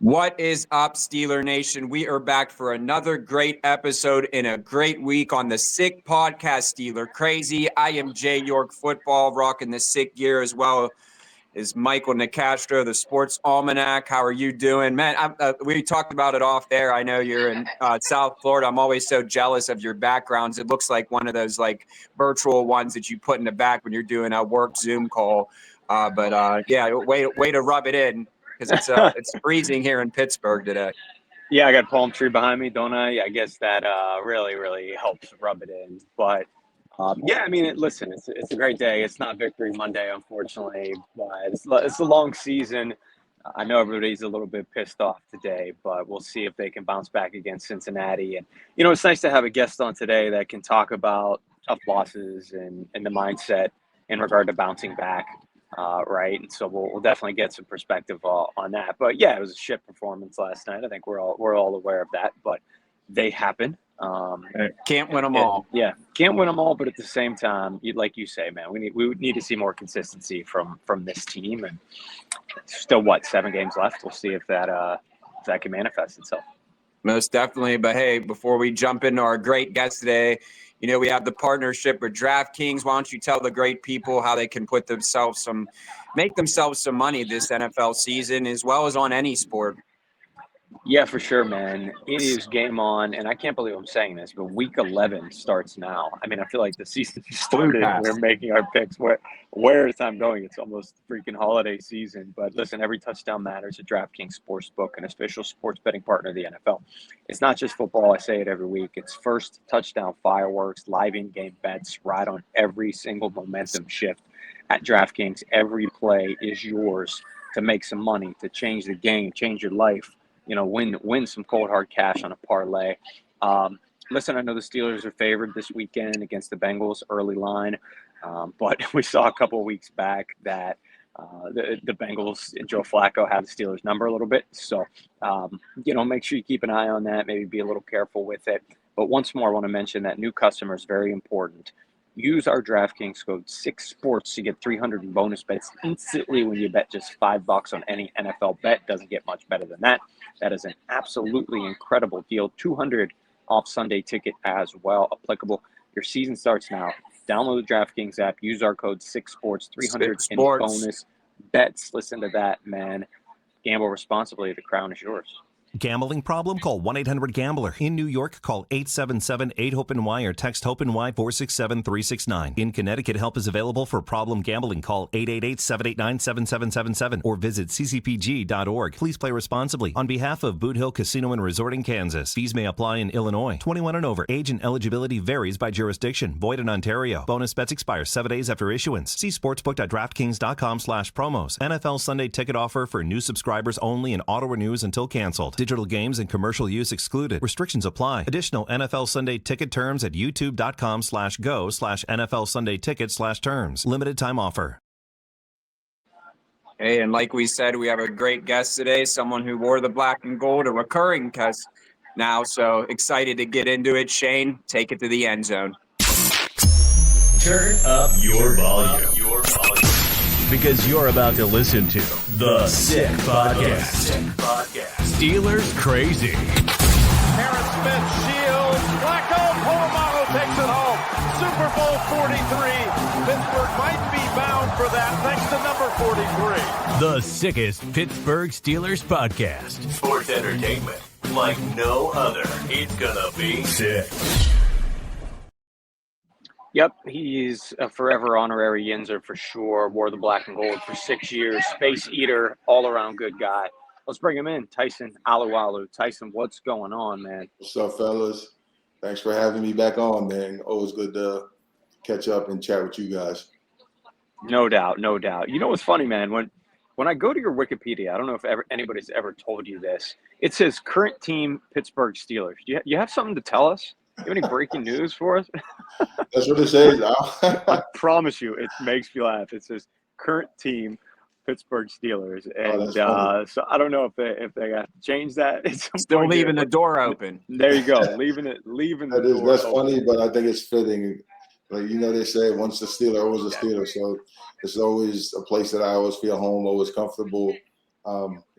What is up, Steeler Nation? We are back for another great episode in a great week on the Sick Podcast, Steeler Crazy. I am Jay York Football, rocking the Sick gear as well as Michael Nicastro, the Sports Almanac. How are you doing? Man, we talked about it off there. I know you're in South Florida. I'm always so jealous of your backgrounds. It looks like one of those like virtual ones that you put in the back when you're doing a work Zoom call. Yeah, way to rub it in. Because it's freezing here in Pittsburgh today. Yeah, I got a palm tree behind me, don't I? I guess that really helps rub it in. But yeah, I mean, listen, it's a great day. It's not Victory Monday, unfortunately, but it's a long season. I know everybody's a little bit pissed off today, but we'll see if they can bounce back against Cincinnati. And it's nice to have a guest on today that can talk about tough losses and the mindset in regard to bouncing back. Right, and so we'll definitely get some perspective on that. But yeah, it was a shit performance last night. I think we're all aware of that. But they happen. Can't win them all. Yeah, can't win them all. But at the same time, like you say, man, we need to see more consistency from this team. And still, 7 games left? We'll see if that can manifest itself. Most definitely. But hey, before we jump into our great guest today, we have the partnership with DraftKings. Why don't you tell the great people how they can make themselves some money this NFL season, as well as on any sport? Yeah, for sure, man. It is game on, and I can't believe I'm saying this, but Week 11 starts now. I mean, I feel like the season started. We're making our picks. Where is time going? It's almost freaking holiday season. But listen, every touchdown matters at DraftKings Sportsbook, an official sports betting partner of the NFL. It's not just football. I say it every week. It's first touchdown fireworks, live in-game bets, ride on every single momentum shift at DraftKings. Every play is yours to make some money, to change the game, change your life. Win some cold hard cash on a parlay. Listen, I know the Steelers are favored this weekend against the Bengals early line, but we saw a couple of weeks back that the Bengals and Joe Flacco have the Steelers number a little bit. So, make sure you keep an eye on that. Maybe be a little careful with it. But once more, I want to mention that new customers, very important. Use our DraftKings code 6sports to get 300 in bonus bets instantly when you bet just $5 on any NFL bet. Doesn't get much better than that. That is an absolutely incredible deal. 200 off Sunday ticket as well applicable. Your season starts now. Download the DraftKings app. Use our code 6sports. 300 in bonus bets. Listen to that, man. Gamble responsibly. The crown is yours. Gambling problem? Call 1-800-GAMBLER. In New York, call 877-8-HOPE-NY or text HOPE-NY 467-369. In Connecticut, help is available for problem gambling. Call 888-789-7777 or visit ccpg.org. Please play responsibly. On behalf of Boot Hill Casino and Resort in Kansas, fees may apply in Illinois. 21 and over. Age and eligibility varies by jurisdiction. Void in Ontario. Bonus bets expire 7 days after issuance. See sportsbook.draftkings.com/promos. NFL Sunday ticket offer for new subscribers only and auto renews until canceled. Digital games and commercial use excluded. Restrictions apply. Additional NFL Sunday ticket terms at youtube.com/go/NFL Sunday ticket/terms. Limited time offer. Hey, and like we said, we have a great guest today, someone who wore the black and gold, a recurring guest now. So excited to get into it. Shane, take it to the end zone. Turn up your volume. Because you're about to listen to The Sick Podcast. Steelers Crazy. Aaron Smith shields. Flacco, Polamalu takes it home. Super Bowl 43. Pittsburgh might be bound for that thanks to number 43. The sickest Pittsburgh Steelers podcast. Sports entertainment like no other. It's gonna be sick. Yep, he's a forever honorary Yinzer for sure. Wore the black and gold for 6 years. Space eater, all-around good guy. Let's bring him in, Tyson Alualu. Tyson, what's going on, man? What's up, fellas? Thanks for having me back on, man. Always good to catch up and chat with you guys. No doubt, no doubt. You know what's funny, man? When I go to your Wikipedia, I don't know if anybody's ever told you this. It says current team Pittsburgh Steelers. You have something to tell us? You have any breaking news for us? That's what it says. I promise you, it makes me laugh. It says current team Pittsburgh Steelers, and so I don't know if they have to change that. Still leaving the door open. There you go, leaving the door. That's funny, but I think it's fitting. Like they say, once a Steeler, always a Steeler. So it's always a place that I always feel home, always comfortable.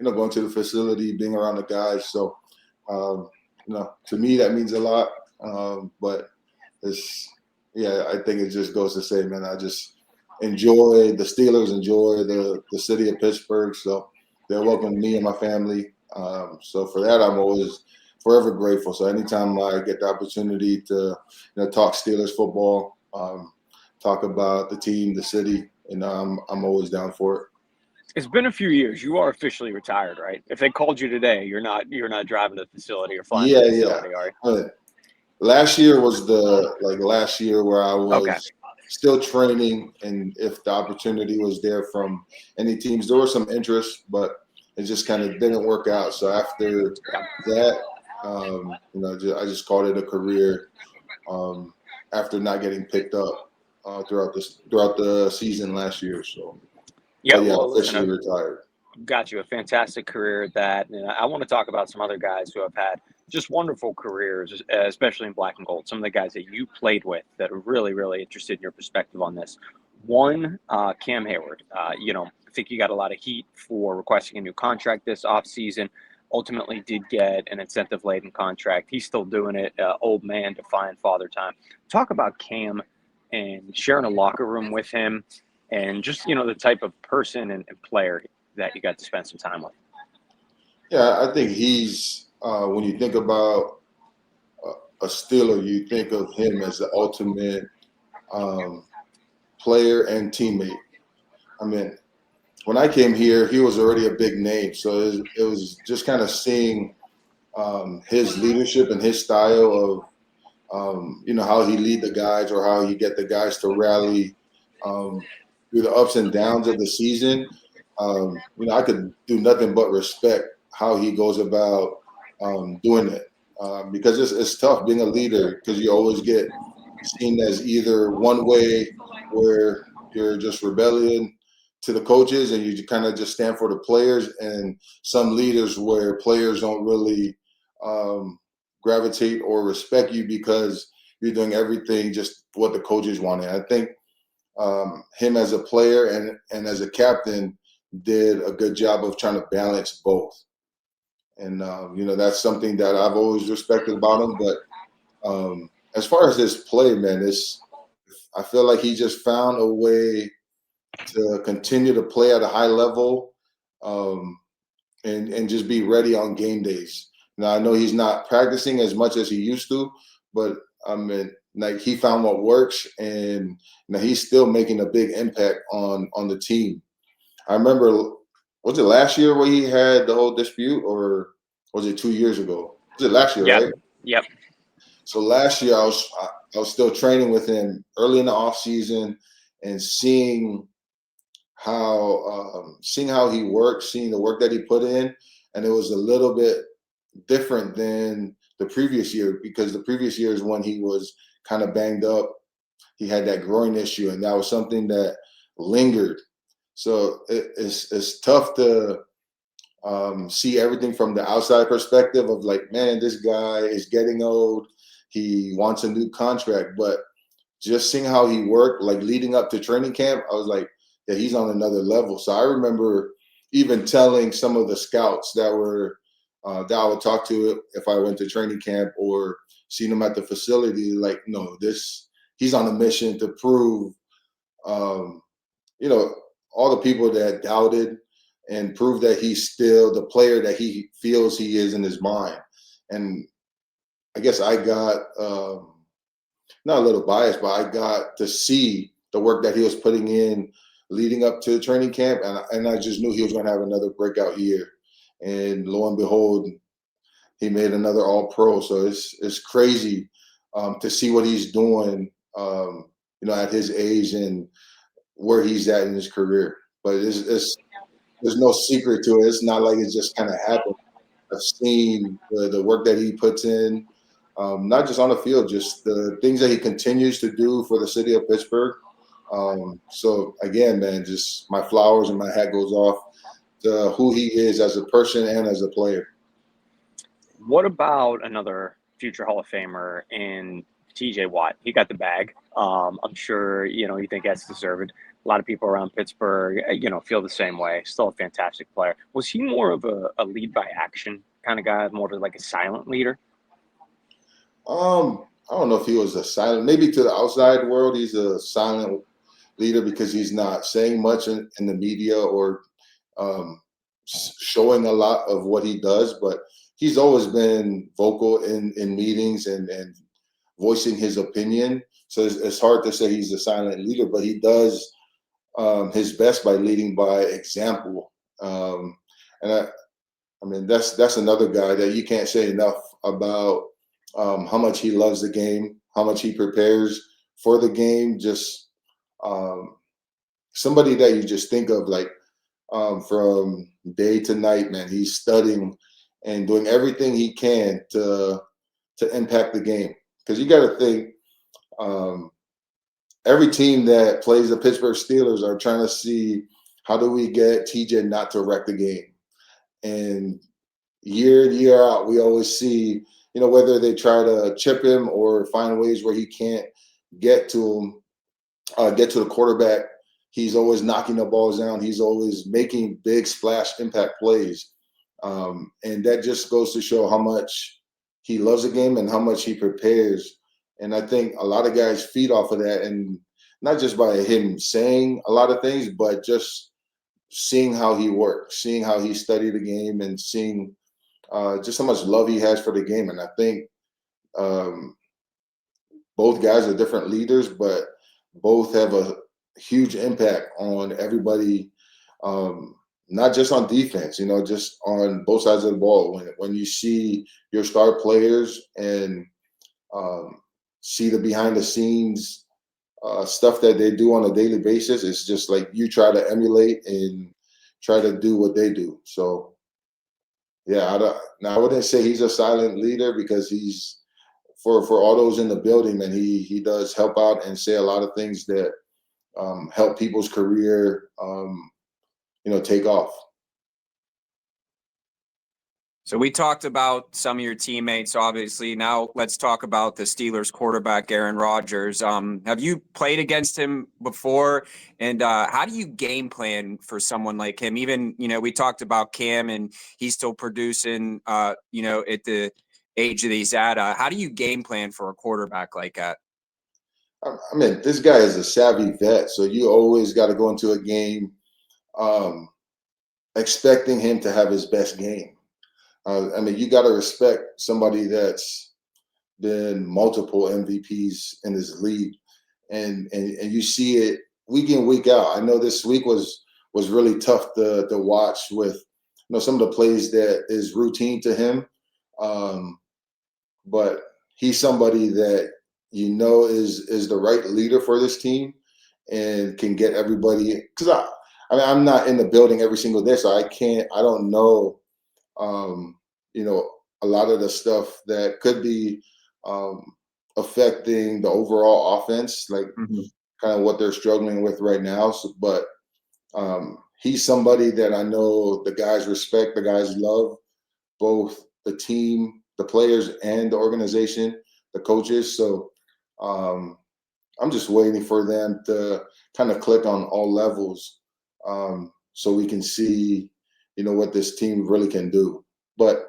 going to the facility, being around the guys. So, to me, that means a lot. But I think it just goes to say, man, I just enjoy the Steelers, enjoy the city of Pittsburgh. So they're welcoming me and my family. So for that, I'm always forever grateful. So anytime I get the opportunity to, talk Steelers football, talk about the team, the city, I'm always down for it. It's been a few years. You are officially retired, right? If they called you today, you're not driving to the facility or flying to the facility, are you? Last year was the last year where I was still training, and if the opportunity was there from any teams, there was some interest, but it just kind of didn't work out. So after that, I just called it a career. After not getting picked up throughout the season last year, so officially retired. Got you a fantastic career at that, and I want to talk about some other guys who have had just wonderful careers, especially in black and gold. Some of the guys that you played with that are really, really interested in your perspective on this. One, Cam Heyward. I think he got a lot of heat for requesting a new contract this offseason. Ultimately did get an incentive-laden contract. He's still doing it. Old man, defying father time. Talk about Cam and sharing a locker room with him and just, the type of person and player that you got to spend some time with. Yeah, I think he's when you think about a Steeler, you think of him as the ultimate player and teammate. I mean, when I came here, he was already a big name. So it was just kind of seeing his leadership and his style of, how he lead the guys or how he get the guys to rally through the ups and downs of the season. I could do nothing but respect how he goes about doing it because it's tough being a leader because you always get seen as either one way where you're just rebellion to the coaches and you kind of just stand for the players, and some leaders where players don't really gravitate or respect you because you're doing everything just what the coaches wanted. I think him as a player and as a captain did a good job of trying to balance both. And, that's something that I've always respected about him. But as far as his play, man, I feel like he just found a way to continue to play at a high level and just be ready on game days. Now, I know he's not practicing as much as he used to, but he found what works, and he's still making a big impact on the team. I remember, was it last year where he had the whole dispute, or was it 2 years ago? Was it last year, right? Yep. So last year I was still training with him early in the off season and seeing how he worked, seeing the work that he put in, and it was a little bit different than the previous year because the previous year is when he was kind of banged up. He had that groin issue, and that was something that lingered. So it's tough to see everything from the outside perspective of like, man, this guy is getting old. He wants a new contract. But just seeing how he worked, like leading up to training camp, I was like, yeah, he's on another level. So I remember even telling some of the scouts that that I would talk to if I went to training camp or seen him at the facility, like, no, he's on a mission to prove, all the people that doubted and prove that he's still the player that he feels he is in his mind. And I guess I got not a little biased, but I got to see the work that he was putting in leading up to training camp, and I just knew he was going to have another breakout year. And lo and behold, he made another All-Pro. So it's crazy to see what he's doing, at his age and where he's at in his career. But there's no secret to it. It's not like it just kind of happened. I've seen the work that he puts in, not just on the field, just the things that he continues to do for the city of Pittsburgh. So again, man, just my flowers and my hat goes off to who he is as a person and as a player. What about another future Hall of Famer in TJ Watt? He got the bag. I'm sure, you think that's deserved. a lot of people around Pittsburgh, feel the same way. Still a fantastic player. Was he more of a lead by action kind of guy, more of like a silent leader? I don't know if he was a silent. Maybe to the outside world, he's a silent leader because he's not saying much in the media or showing a lot of what he does. But he's always been vocal in meetings and voicing his opinion. So it's hard to say he's a silent leader, but he does his best by leading by example. And I mean, that's another guy that you can't say enough about how much he loves the game, how much he prepares for the game. Just somebody that you just think of like from day to night, man. He's studying and doing everything he can to impact the game. Because you got to think every team that plays the Pittsburgh Steelers are trying to see how do we get TJ not to wreck the game. And year in, year out, we always see, whether they try to chip him or find ways where he can't get to the quarterback. He's always knocking the balls down. He's always making big splash impact plays. And that just goes to show how much he loves the game and how much he prepares. And I think a lot of guys feed off of that, and not just by him saying a lot of things, but just seeing how he works, seeing how he studied the game, and seeing just how much love he has for the game. And I think both guys are different leaders, but both have a huge impact on everybody, not just on defense, just on both sides of the ball. When you see your star players and see the behind the scenes stuff that they do on a daily basis, it's just like you try to emulate and try to do what they do. So yeah, I wouldn't say he's a silent leader, because he's for all those in the building, and he does help out and say a lot of things that help people's career take off. So we talked about some of your teammates, obviously. Now let's talk about the Steelers quarterback, Aaron Rodgers. Have you played against him before? And how do you game plan for someone like him? Even, we talked about Cam, and he's still producing, at the age that he's at. How do you game plan for a quarterback like that? I mean, this guy is a savvy vet, so you always got to go into a game expecting him to have his best game. I mean, you got to respect somebody that's been multiple MVPs in his league, and you see it week in, week out. I know this week was really tough to watch with some of the plays that is routine to him, but he's somebody that is the right leader for this team and can get everybody. Because I'm not in the building every single day, so I don't know. A lot of the stuff that could be affecting the overall offense, like kind of what they're struggling with right now. So, but he's somebody that I know the guys respect, the guys love, both the team, the players, and the organization, the coaches. So I'm just waiting for them to kind of click on all levels, so we can see, what this team really can do. But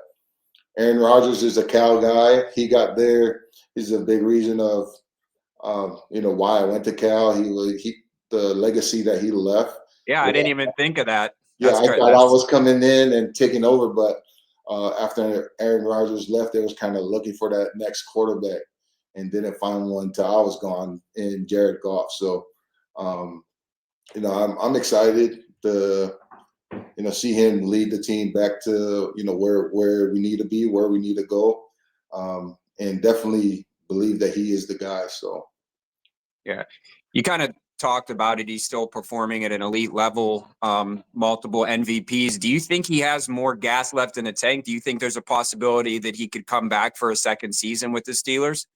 Aaron Rodgers is a Cal guy. He got there. He's a big reason of, why I went to Cal. The legacy that he left. Yeah, I didn't even think of that. Yeah, I thought I was coming in and taking over, but after Aaron Rodgers left, they was kind of looking for that next quarterback, and didn't find one until I was gone in Jared Goff. So, I'm excited to see him lead the team back to, where we need to be, where we need to go, and definitely believe that he is the guy. So, yeah, you kind of talked about it. He's still performing at an elite level, multiple MVPs. Do you think he has more gas left in the tank? Do you think there's a possibility that he could come back for a second season with the Steelers?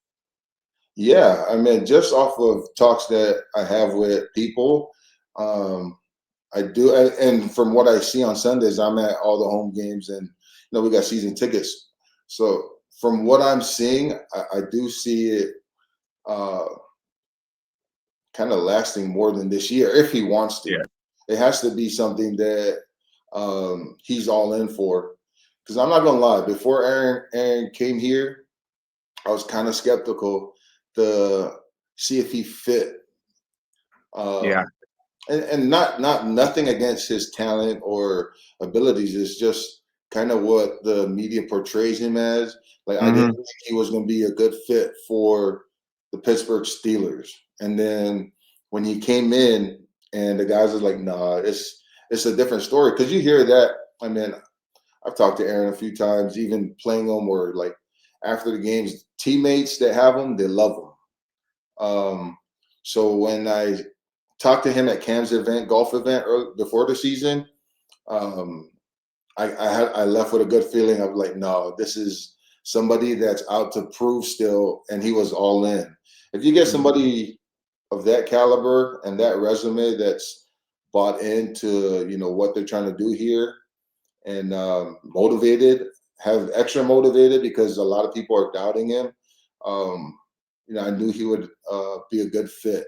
Yeah, I mean, just off of talks that I have with people, I do, and from what I see on Sundays, I'm at all the home games, and we got season tickets. So from what I'm seeing, I do see it kind of lasting more than this year if he wants to. Yeah. It has to be something that he's all in for. Because I'm not gonna lie, before Aaron came here, I was kind of skeptical to see if he fit. And not nothing against his talent or abilities. It's just kind of what the media portrays him as. Like I didn't think he was going to be a good fit for the Pittsburgh Steelers. And then when he came in, and the guys are like, "Nah, it's a different story." Because you hear that. I mean, I've talked to Aaron a few times, even playing him, or like after the games, teammates that have him, they love him. So when I talked to him at Cam's golf event before the season, I left with a good feeling of like, no, this is somebody that's out to prove still, and he was all in. If you get somebody of that caliber and that resume that's bought into, what they're trying to do here, and motivated, have extra motivated because a lot of people are doubting him, I knew he would be a good fit.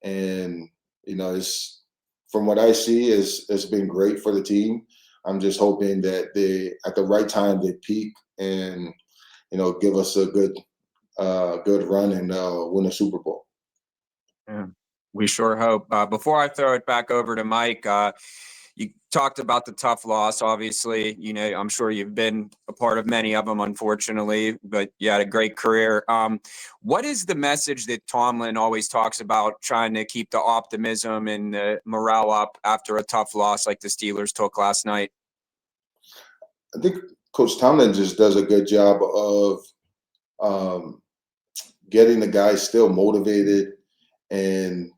And it's, from what I see, it's been great for the team. I'm just hoping that they, at the right time, they peak and give us a good run and win a Super Bowl. Yeah, we sure hope. Before I throw it back over to Mike, you talked about the tough loss. Obviously, I'm sure you've been a part of many of them, unfortunately, but you had a great career. What is the message that Tomlin always talks about, trying to keep the optimism and the morale up after a tough loss like the Steelers took last night? I think Coach Tomlin just does a good job of getting the guys still motivated and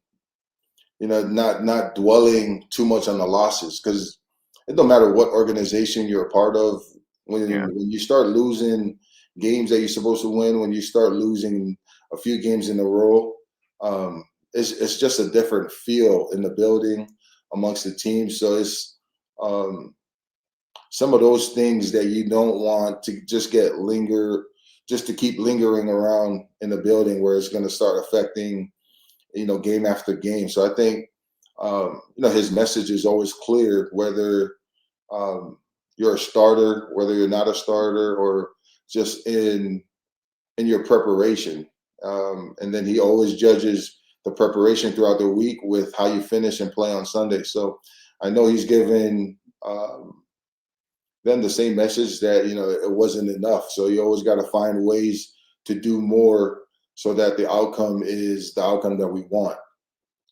not dwelling too much on the losses, because it don't matter what organization you're a part of. When you start losing games that you're supposed to win, when you start losing a few games in a row, it's just a different feel in the building amongst the team. So it's some of those things that you don't want to just to keep lingering around in the building, where it's going to start affecting game after game. So I think, his message is always clear, whether you're a starter, whether you're not a starter, or just in your preparation. And then he always judges the preparation throughout the week with how you finish and play on Sunday. So I know he's given them the same message that, it wasn't enough. So you always got to find ways to do more, so that the outcome is the outcome that we want.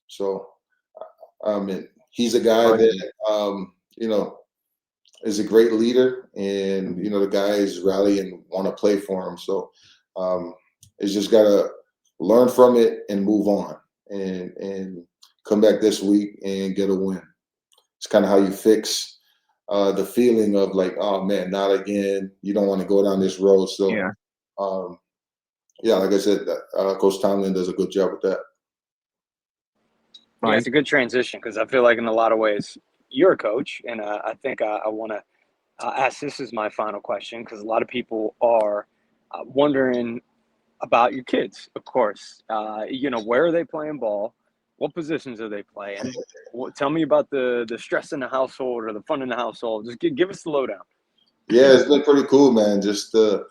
So, he's a guy that, is a great leader, and, the guys rally and want to play for him. So, it's just got to learn from it and move on and come back this week and get a win. It's kind of how you fix the feeling of like, oh man, not again. You don't want to go down this road. So, like I said, Coach Tomlin does a good job with that. Yeah, it's a good transition, because I feel like in a lot of ways you're a coach, and I think I want to ask, this is my final question, because a lot of people are wondering about your kids, of course. Where are they playing ball? What positions are they playing? Tell me about the stress in the household or the fun in the household. Just give us the lowdown. Yeah, it's been pretty cool, man. Just to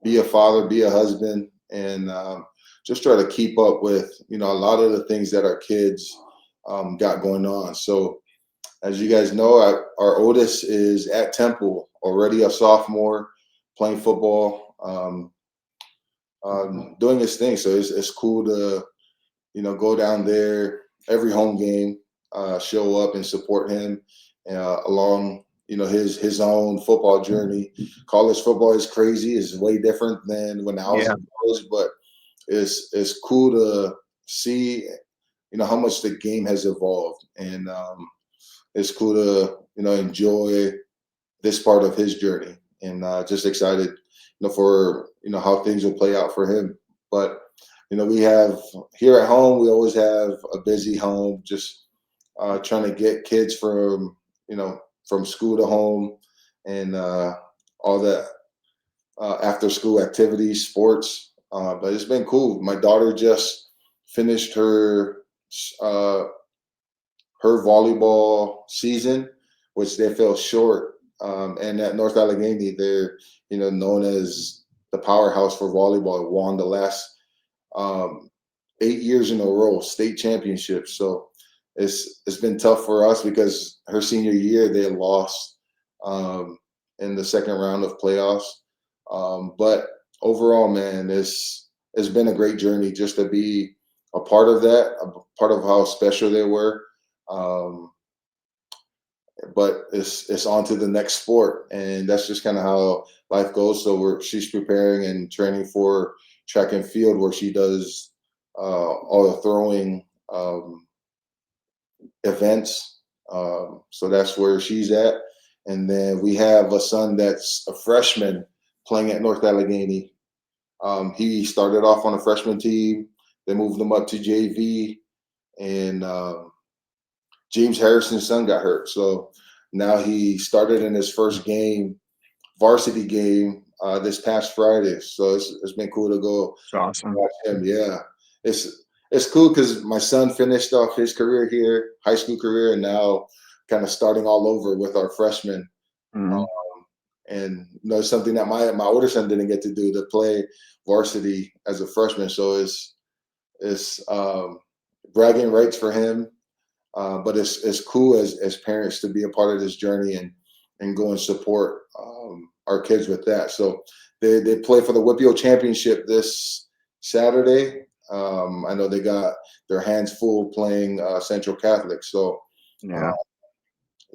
be a father, be a husband, and just try to keep up with, a lot of the things that our kids got going on. So as you guys know, our oldest is at Temple, already a sophomore, playing football, doing his thing. So it's cool to, go down there every home game, show up and support him along, his own football journey. College football is crazy. It's way different than when I was in college, but it's cool to see, how much the game has evolved, and it's cool to, enjoy this part of his journey, and just excited, for, how things will play out for him. But, we have here at home, we always have a busy home, just trying to get kids from school to home, and all that after school activities, sports. But it's been cool. My daughter just finished her volleyball season, which they fell short. And at North Allegheny, they're known as the powerhouse for volleyball. It won the last 8 years in a row state championships. So it's been tough for us because her senior year they lost in the second round of playoffs. But overall, man, it's been a great journey just to be a part of that, a part of how special they were. But it's on to the next sport, and that's just kind of how life goes. So she's preparing and training for track and field, where she does all the throwing events. So that's where she's at. And then we have a son that's a freshman playing at North Allegheny. He started off on a freshman team. They moved him up to JV, and James Harrison's son got hurt. So now he started in his first game, varsity game, this past Friday. So it's been cool to go awesome. Watch him. Yeah. It's cool because my son finished off his career here, high school career, and now kind of starting all over with our freshmen. Mm-hmm. And it's something that my older son didn't get to do, to play varsity as a freshman. So it's bragging rights for him. But it's cool as parents to be a part of this journey and go and support our kids with that. So they play for the WPIAL championship this Saturday. I know they got their hands full playing Central Catholic. So yeah,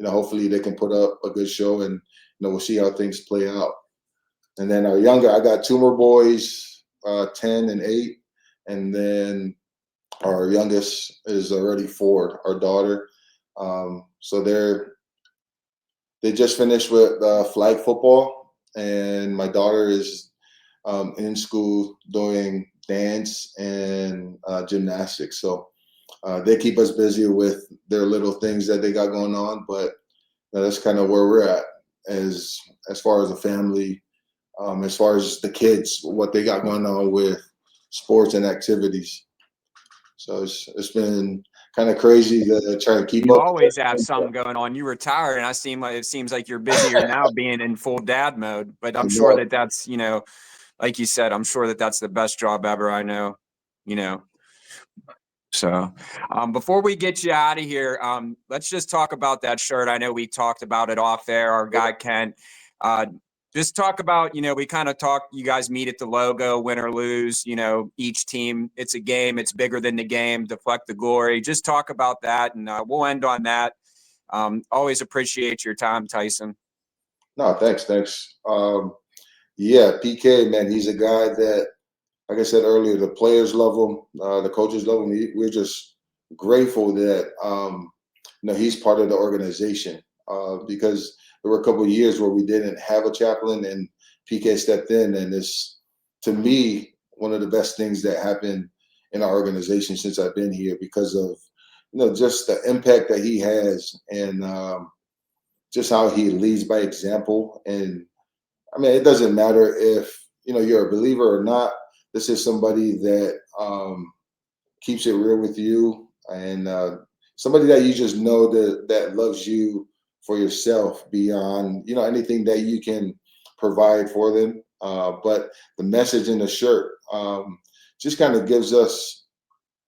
hopefully they can put up a good show, and we'll see how things play out. And then our younger, I got two more boys, 10 and 8, and then our youngest is already 4, our daughter. So they just finished with flag football, and my daughter is in school doing dance and gymnastics. So they keep us busy with their little things that they got going on, but that's kind of where we're at as far as a family, as far as the kids, what they got going on with sports and activities. So it's been kind of crazy to try to keep you up. You always have something going on. You retire, and it seems like you're busier now being in full dad mode. But I'm sure that's like you said, I'm sure that's the best job ever. I know, So before we get you out of here, let's just talk about that shirt. I know we talked about it off air. Our guy Kent. Just talk about, we kind of talk, you guys meet at the logo, win or lose, each team, it's a game, it's bigger than the game, deflect the glory. Just talk about that, and we'll end on that. Always appreciate your time, Tyson. No, thanks. Yeah, PK, man, he's a guy that, like I said earlier, the players love him, the coaches love him. We're just grateful that, he's part of the organization, because there were a couple of years where we didn't have a chaplain, and PK stepped in, and it's, to me, one of the best things that happened in our organization since I've been here, because of just the impact that he has, and just how he leads by example. And I mean, it doesn't matter if you're a believer or not. This is somebody that keeps it real with you, and somebody that you just know that loves you for yourself beyond anything that you can provide for them. But the message in the shirt just kind of gives us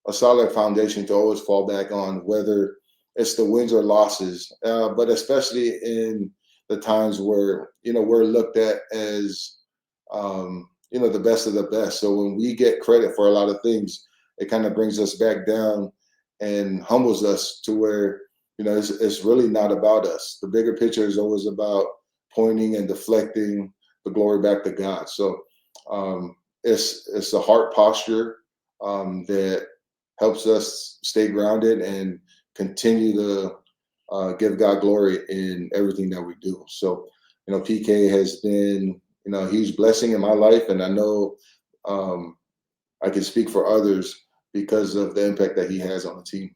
a solid foundation to always fall back on, whether it's the wins or losses, but especially in the times where we're looked at as the best of the best. So when we get credit for a lot of things, it kind of brings us back down and humbles us to where it's really not about us. The bigger picture is always about pointing and deflecting the glory back to God. So it's a heart posture that helps us stay grounded and continue to give God glory in everything that we do. So, PK has been, a huge blessing in my life, and I know I can speak for others because of the impact that he has on the team.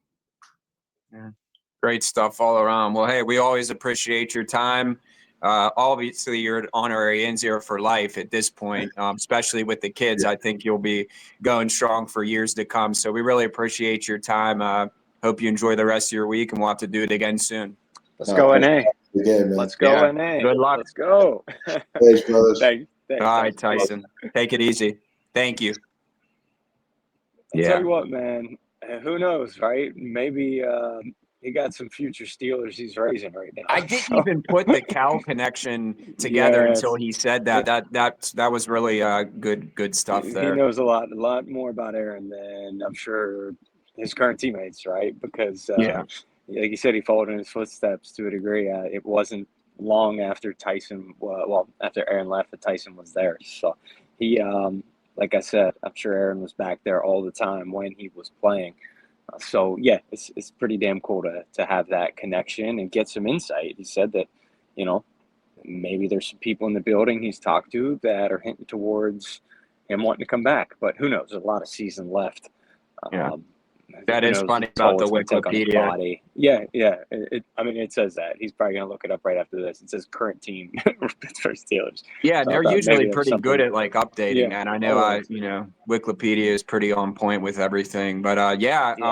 Yeah. Great stuff all around. Well, hey, we always appreciate your time. Obviously, you're an honorary N0 for life at this point, especially with the kids. I think you'll be going strong for years to come. So we really appreciate your time. Hope you enjoy the rest of your week, and we'll have to do it again soon. Let's go, NA. Again, man. Let's go, NA. Good luck. Let's go. Thanks, brothers. Thanks. All right, Tyson. Take it easy. Thank you. I'll tell you what, man. Who knows, right? Maybe he got some future Steelers he's raising right now. I didn't even put the Cal connection together until he said that. That was really good stuff there. He knows a lot more about Aaron than I'm sure his current teammates, right? Because like you said, he followed in his footsteps to a degree. It wasn't long after after Aaron left that Tyson was there. So he, like I said, I'm sure Aaron was back there all the time when he was playing. So yeah, it's pretty damn cool to have that connection and get some insight. He said that, maybe there's some people in the building he's talked to that are hinting towards him wanting to come back, but who knows? There's a lot of season left. That is funny about the Wikipedia. Yeah. It says that. He's probably going to look it up right after this. It says current team Pittsburgh Steelers. Yeah, So they're usually pretty good at updating, Yeah. and I know Wikipedia is pretty on point with everything. But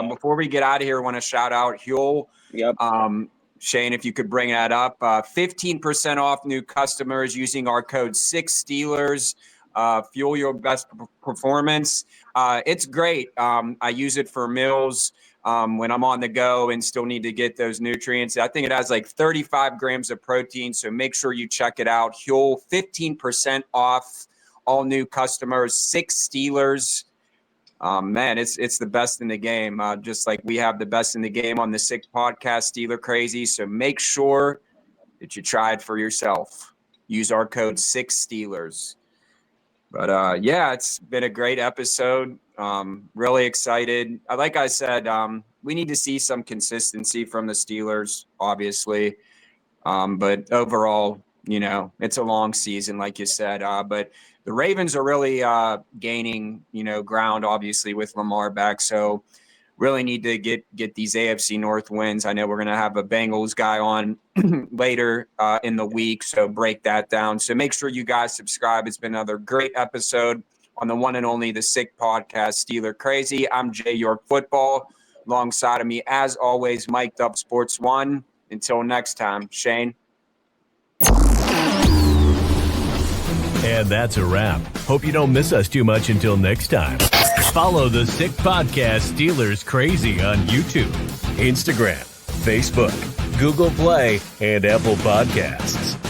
before we get out of here, I want to shout out Huel. Yep. Shane, if you could bring that up, 15% off new customers using our code 6Steelers. Fuel your best performance. It's great. I use it for meals when I'm on the go and still need to get those nutrients. I think it has 35 grams of protein, so make sure you check it out. Huel, 15% off all new customers, 6 Steelers. Man, it's the best in the game. Just like we have the best in the game on the Sick Podcast, Steeler Crazy. So make sure that you try it for yourself. Use our code 6Steelers. But, it's been a great episode. Really excited. Like I said, we need to see some consistency from the Steelers, obviously. But overall, it's a long season, like you said. But the Ravens are really gaining, ground, obviously, with Lamar back. So really need to get these AFC North wins. I know we're going to have a Bengals guy on later in the week, so break that down. So make sure you guys subscribe. It's been another great episode on the one and only The Sick Podcast, Steeler Crazy. I'm Jay York Football. Alongside of me, as always, Mike Dub Sports One. Until next time, Shane. And that's a wrap. Hope you don't miss us too much until next time. Follow the Sick Podcast Steelers Crazy on YouTube, Instagram, Facebook, Google Play, and Apple Podcasts.